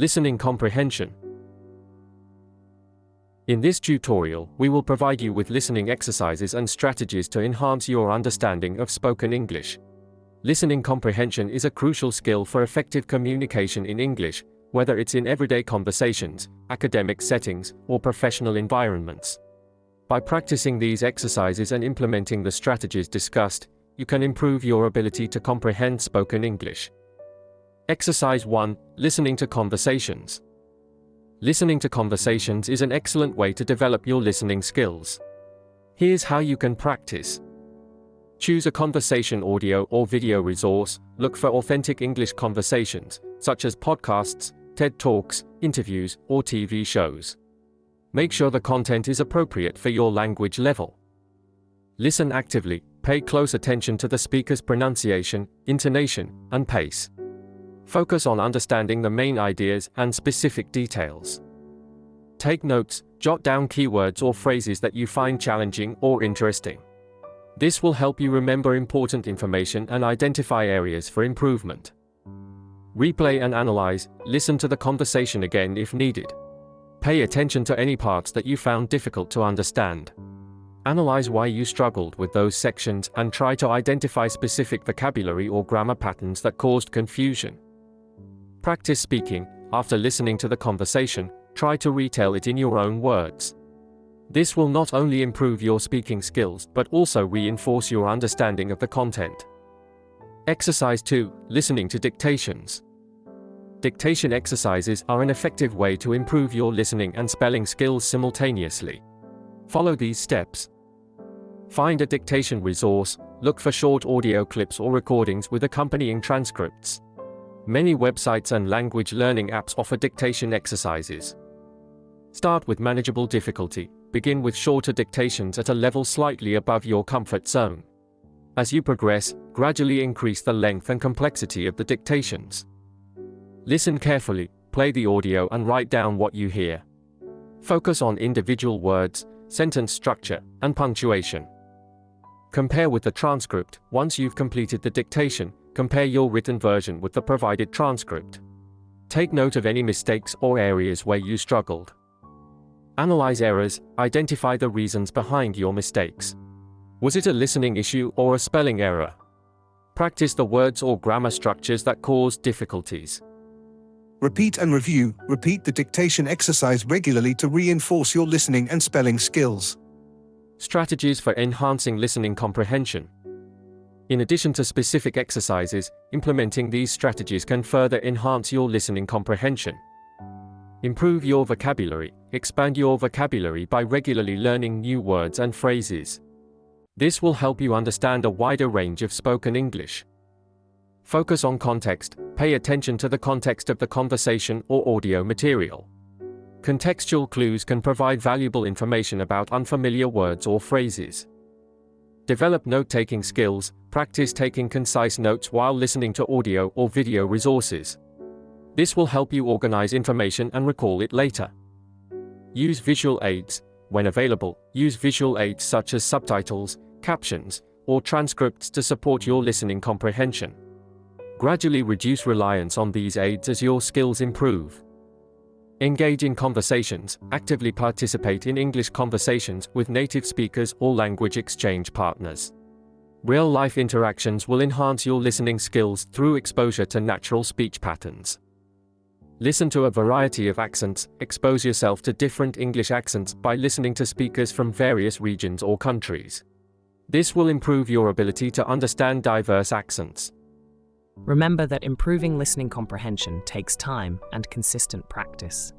Listening Comprehension. In this tutorial, we will provide you with listening exercises and strategies to enhance your understanding of spoken English. Listening comprehension is a crucial skill for effective communication in English, whether it's in everyday conversations, academic settings, or professional environments. By practicing these exercises and implementing the strategies discussed, you can improve your ability to comprehend spoken English. Exercise 1. Listening to conversations. Listening to conversations is an excellent way to develop your listening skills. Here's how you can practice. Choose a conversation audio or video resource. Look for authentic English conversations, such as podcasts, TED Talks, interviews, or TV shows. Make sure the content is appropriate for your language level. Listen actively. Pay close attention to the speaker's pronunciation, intonation, and pace. Focus on understanding the main ideas and specific details. Take notes, jot down keywords or phrases that you find challenging or interesting. This will help you remember important information and identify areas for improvement. Replay and analyze. Listen to the conversation again if needed. Pay attention to any parts that you found difficult to understand. Analyze why you struggled with those sections and try to identify specific vocabulary or grammar patterns that caused confusion. Practice speaking. After listening to the conversation, try to retell it in your own words. This will not only improve your speaking skills but also reinforce your understanding of the content. Exercise 2. Listening to dictations. Dictation exercises are an effective way to improve your listening and spelling skills simultaneously. Follow these steps. Find a dictation resource. Look for short audio clips or recordings with accompanying transcripts. Many websites and language learning apps offer dictation exercises. Start with manageable difficulty. Begin with shorter dictations at a level slightly above your comfort zone. As you progress, gradually increase the length and complexity of the dictations. Listen carefully, play the audio and write down what you hear. Focus on individual words, sentence structure, and punctuation. Compare with the transcript. Once you've completed the dictation, compare your written version with the provided transcript. Take note of any mistakes or areas where you struggled. Analyze errors. Identify the reasons behind your mistakes. Was it a listening issue or a spelling error? Practice the words or grammar structures that caused difficulties. Repeat and review. Repeat the dictation exercise regularly to reinforce your listening and spelling skills. Strategies for enhancing listening comprehension. In addition to specific exercises, implementing these strategies can further enhance your listening comprehension. Improve your vocabulary. Expand your vocabulary by regularly learning new words and phrases. This will help you understand a wider range of spoken English. Focus on context. Pay attention to the context of the conversation or audio material. Contextual clues can provide valuable information about unfamiliar words or phrases. Develop note-taking skills. Practice taking concise notes while listening to audio or video resources. This will help you organize information and recall it later. Use visual aids. When available, use visual aids such as subtitles, captions, or transcripts to support your listening comprehension. Gradually reduce reliance on these aids as your skills improve. Engage in conversations. Actively participate in English conversations with native speakers or language exchange partners. Real-life interactions will enhance your listening skills through exposure to natural speech patterns. Listen to a variety of accents. Expose yourself to different English accents by listening to speakers from various regions or countries. This will improve your ability to understand diverse accents. Remember that improving listening comprehension takes time and consistent practice.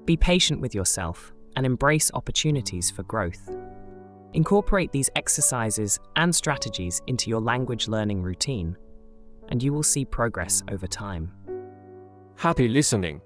Be patient with yourself and embrace opportunities for growth. Incorporate these exercises and strategies into your language learning routine, and you will see progress over time. Happy listening!